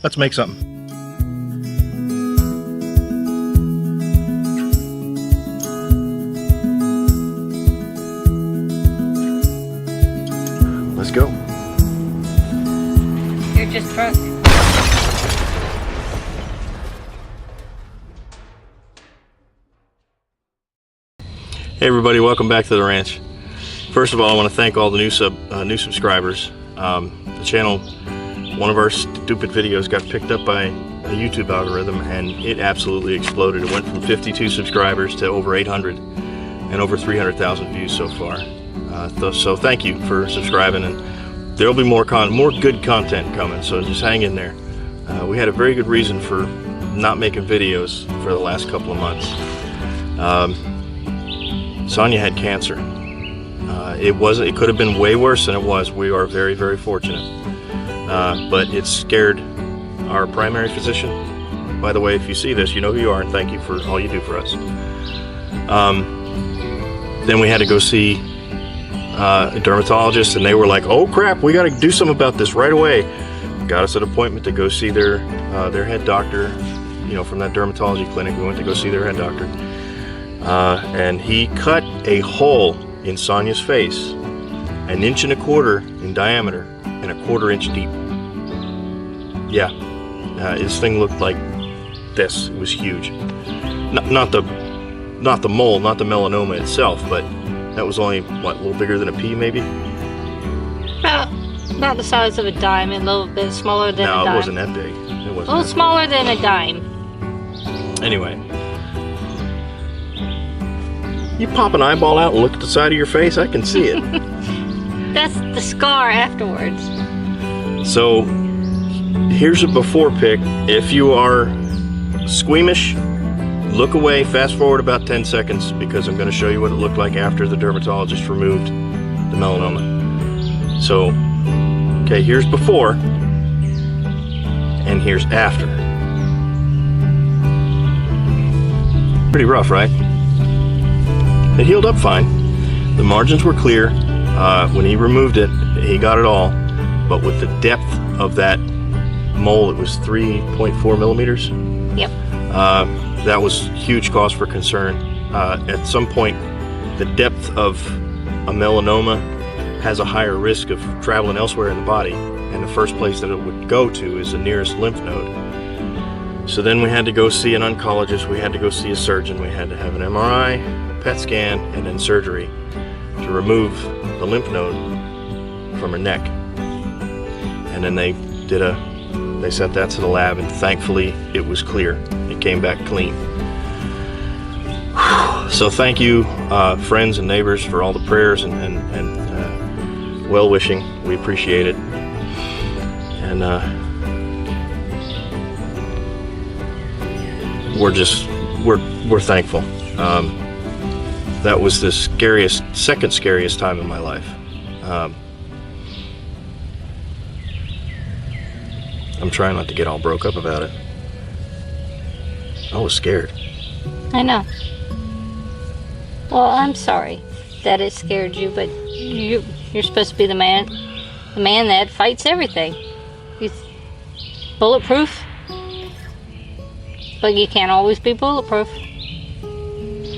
Let's make something. Let's go. You're just drunk. Hey everybody, welcome back to the ranch. First of all, I want to thank all the new subscribers. The channel, one of our stupid videos got picked up by a YouTube algorithm and it absolutely exploded. It went from 52 subscribers to over 800 and over 300,000 views so far. So thank you for subscribing, and there'll be more good content coming, so just hang in there. We had a very good reason for not making videos for the last couple of months. Sonia had cancer. It could have been way worse than it was. We are very, very fortunate. But it scared our primary physician. By the way, if you see this, you know who you are, and thank you for all you do for us. Then we had to go see a dermatologist, and they were like, oh crap, we got to do something about this right away. Got us an appointment to go see their head doctor, you know, from that dermatology clinic. We went to go see their head doctor. And he cut a hole in Sonia's face, 1.25 inches in diameter and 1/4 inch deep. Yeah, his thing looked like this. It was huge. Not the mole, not the melanoma itself, but that was only what, a little bigger than a pea, maybe. About the size of a dime, and a little bit smaller than a dime. No, it wasn't that big. It wasn't. A little smaller than a dime. Anyway. You pop an eyeball out and look at the side of your face, I can see it. That's the scar afterwards. So, here's a before pic. If you are squeamish, look away, fast forward about 10 seconds, because I'm going to show you what it looked like after the dermatologist removed the melanoma. So, okay, here's before, and here's after. Pretty rough, right? It healed up fine. The margins were clear. When he removed it, he got it all. But with the depth of that mole, it was 3.4 millimeters. Yep. That was huge cause for concern. At some point, the depth of a melanoma has a higher risk of traveling elsewhere in the body. And the first place that it would go to is the nearest lymph node. So then we had to go see an oncologist. We had to go see a surgeon. We had to have an MRI, PET scan, and then surgery to remove the lymph node from her neck. And then they sent that to the lab, and thankfully it was clear. It came back clean. So thank you, friends and neighbors, for all the prayers and well-wishing. We appreciate it. And we're thankful. That was the second scariest time in my life. I'm trying not to get all broke up about it. I was scared. I know. Well, I'm sorry that it scared you, but you're supposed to be the man that fights everything. He's bulletproof, but you can't always be bulletproof.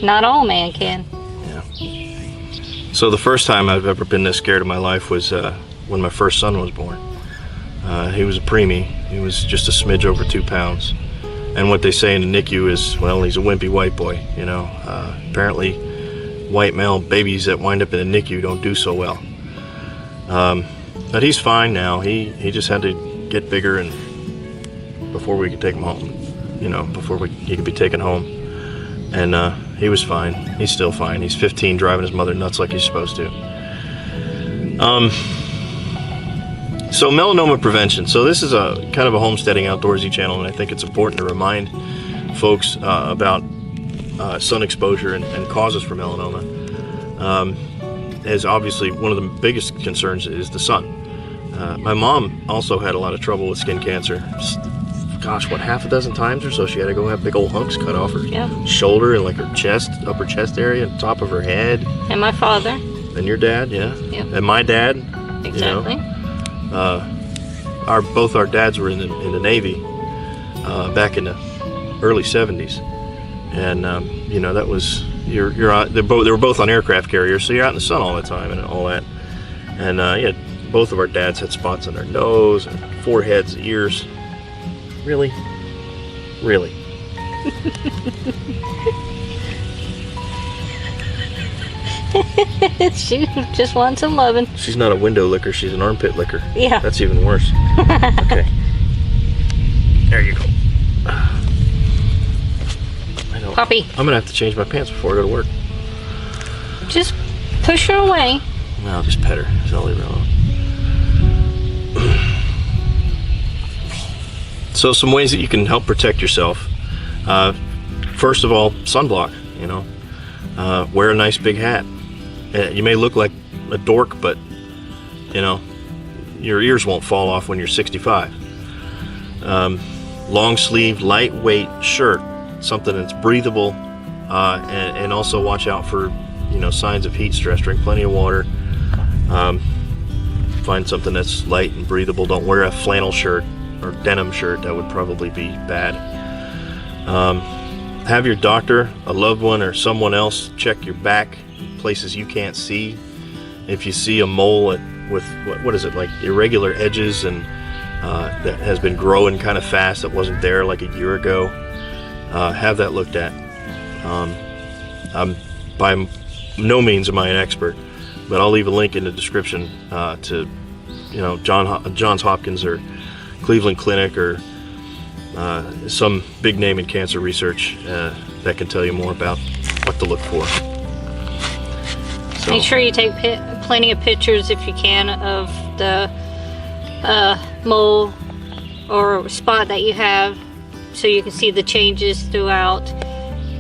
Not all man can. Yeah. So the first time I've ever been this scared in my life was when my first son was born. He was a preemie. He was just a smidge over 2 pounds. And what they say in the NICU is, well, he's a wimpy white boy, you know. Apparently, white male babies that wind up in the NICU don't do so well. But he's fine now. He just had to get bigger and before we could take him home, you know, he could be taken home. And he was fine. He's still fine. He's 15, driving his mother nuts like he's supposed to. So melanoma prevention. So this is a kind of a homesteading outdoorsy channel, and I think it's important to remind folks about sun exposure and causes for melanoma. As obviously one of the biggest concerns is the sun. My mom also had a lot of trouble with skin cancer. Gosh, what, half a dozen times or so she had to go have big old hunks cut off her shoulder and like her chest, upper chest area, and top of her head. And my father. And your dad, yeah. Yep. And my dad. Exactly. You know, both our dads were in the Navy back in the early 70s, and you know, that was you're on, they were both on aircraft carriers, so you're out in the sun all the time and all that. And yeah, both of our dads had spots on their nose and foreheads, ears. Really? Really? She just wants some loving. She's not a window licker, she's an armpit licker. Yeah. That's even worse. Okay. There you go. I know. Poppy. I'm gonna have to change my pants before I go to work. Just push her away. No, I'll just pet her. So I'll leave her alone. So some ways that you can help protect yourself. First of all, sunblock, you know. Wear a nice big hat. You may look like a dork, but you know, your ears won't fall off when you're 65. Long sleeve, lightweight shirt, something that's breathable, and also watch out for, you know, signs of heat stress. Drink plenty of water. Find something that's light and breathable. Don't wear a flannel shirt or denim shirt. That would probably be bad. Have your doctor, a loved one, or someone else check your back, places you can't see. If you see a mole with what is it, like irregular edges, and that has been growing kind of fast, that wasn't there like a year ago, have that looked at. I'm by no means am I an expert, but I'll leave a link in the description to, you know, Johns Hopkins or Cleveland Clinic or some big name in cancer research that can tell you more about what to look for. So, make sure you take plenty of pictures if you can of the mole or spot that you have, so you can see the changes throughout.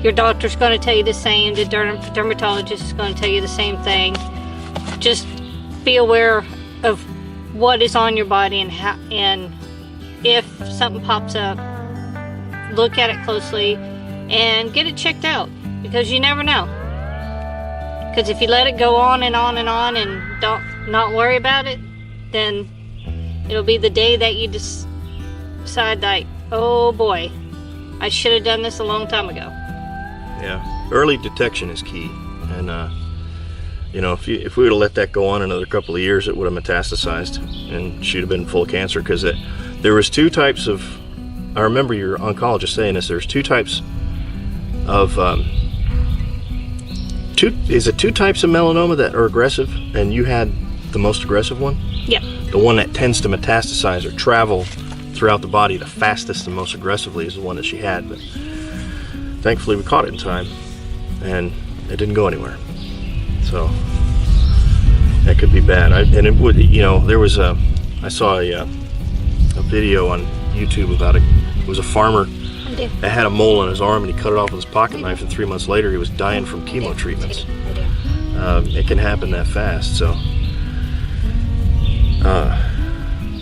Your doctor's going to tell you the same. The dermatologist is going to tell you the same thing. Just be aware of what is on your body and how, and if something pops up, look at it closely and get it checked out, because you never know. Because if you let it go on and on and on and not worry about it, then it'll be the day that you decide like, oh boy, I should have done this a long time ago. Yeah, early detection is key, and you know, if we would have let that go on another couple of years, it would have metastasized and she'd have been full of cancer. Because there was two types of, I remember your oncologist saying this, there's two types of two types of melanoma that are aggressive, and you had the most aggressive one? Yep. The one that tends to metastasize or travel throughout the body the fastest and most aggressively is the one that she had. But thankfully we caught it in time and it didn't go anywhere. So that could be bad. And it would, you know, there was I saw a video on YouTube about it was a farmer that had a mole on his arm, and he cut it off with his pocket knife, and 3 months later he was dying from chemo treatments. It can happen that fast. So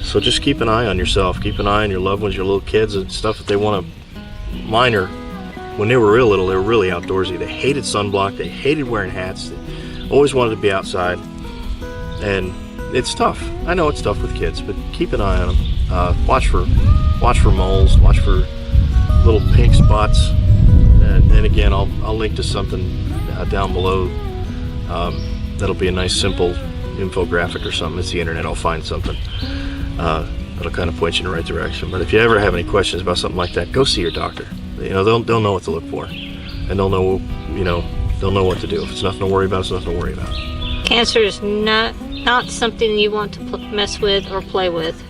so just keep an eye on yourself, keep an eye on your loved ones, your little kids and stuff. If they want to, mine are, when they were real little, they were really outdoorsy. They hated sunblock, they hated wearing hats, they always wanted to be outside. And it's tough. I know it's tough with kids, but keep an eye on them. Watch for moles, watch for little pink spots. And again, I'll link to something down below. That'll be a nice simple infographic or something. It's the internet, I'll find something. That'll kind of point you in the right direction. But if you ever have any questions about something like that, go see your doctor. You know, they'll know what to look for, and they'll know, you know, they'll know what to do. If it's nothing to worry about, it's nothing to worry about. Cancer is not something you want to mess with or play with.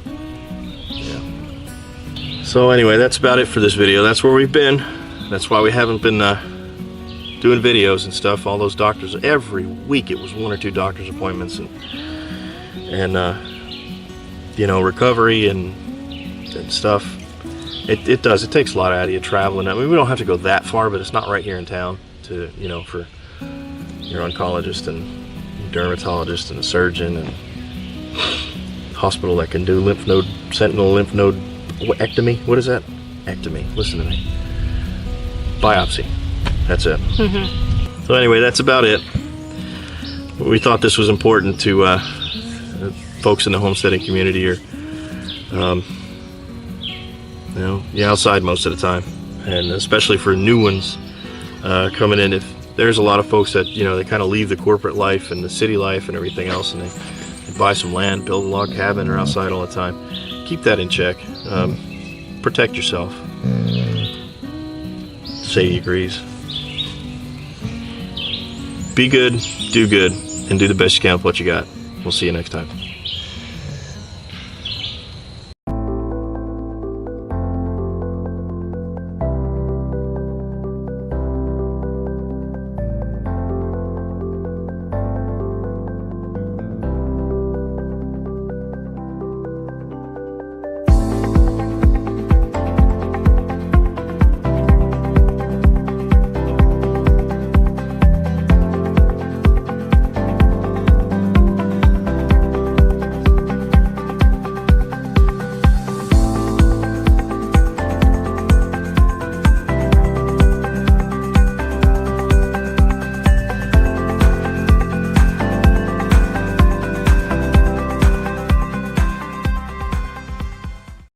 Yeah. So anyway, that's about it for this video. That's where we've been. That's why we haven't been doing videos and stuff. All those doctors, every week it was 1 or 2 doctor's appointments, and you know, recovery and stuff. It takes a lot out of you traveling. I mean, we don't have to go that far, but it's not right here in town to, you know, for your oncologist and dermatologist and a surgeon and hospital that can do sentinel lymph node ectomy. What is that? Ectomy. Listen to me. Biopsy. That's it. Mm-hmm. So anyway, that's about it. We thought this was important to folks in the homesteading community, or You know, you're outside most of the time, and especially for new ones coming in. If there's a lot of folks that, you know, they kind of leave the corporate life and the city life and everything else, and they buy some land, build a log cabin, or outside all the time. Keep that in check. Protect yourself. Sadie agrees. Be good, do good, and do the best you can with what you got. We'll see you next time.